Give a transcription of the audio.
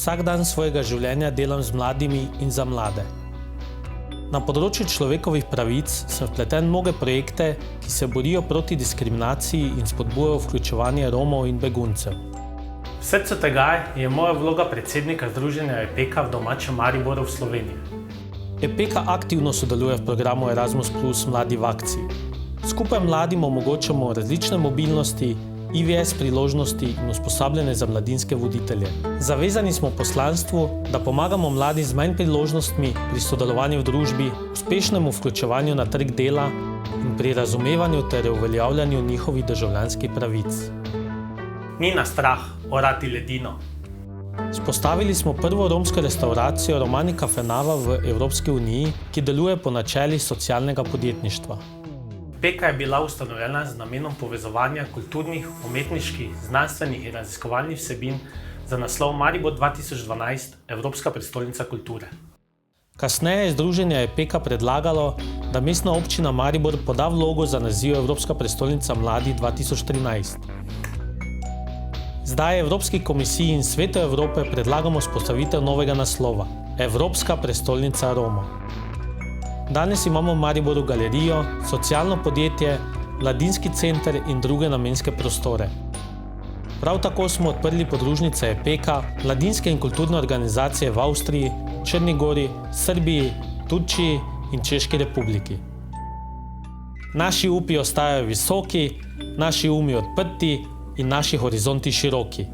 Vsak dan svojega življenja delam z mladimi in za mlade. Na področju človekovih pravic sem vpleten v mnoge projekte, ki se borijo proti diskriminaciji in spodbujajo vključevanje Romov in beguncev. V srcu tega je moja vloga predsednika združenja EPEKA v domačem Mariboru v Sloveniji. EPEKA aktivno sodeluje v programu Erasmus Plus Mladi v akciji. Skupaj mladim omogočamo različne mobilnosti, IVS priložnosti in usposabljanje za mladinske voditelje. Zavezani smo poslanstvu, da pomagamo mladim z manj priložnostmi pri sodelovanju v družbi, uspešnemu vključevanju na trg dela in pri razumevanju ter uveljavljanju njihovih državljanskih pravic. Ni nas strah orati ledino. Vzpostavili smo prvo romsko restavracijo Romani Kafenava v Evropski uniji, ki deluje po načelih socialnega podjetništva. EPEKA je bila ustanovljena z namenom povezovanja kulturnih, umetniških, znanstvenih in raziskovalnih vsebin za naslov Maribor 2012 Evropska prestolnica kulture. Kasneje je združenje EPEKA predlagalo, da mestna občina Maribor poda vlogo za naziv Evropska prestolnica mladi 2013. Zdaj Evropski komisiji in Svetu Evrope predlagamo vzpostavitev novega naslova Evropska prestolnica Romov. Danes imamo v Mariboru galerijo, socialno podjetje, mladinski center in druge namenske prostore. Prav tako smo odprli podružnice EPEKA, mladinske in kulturne organizacije v Avstriji, Črni Gori, Srbiji, Turčiji in Češki republiki. Naši upi ostajajo visoki, naši umi odprti in naši horizonti široki.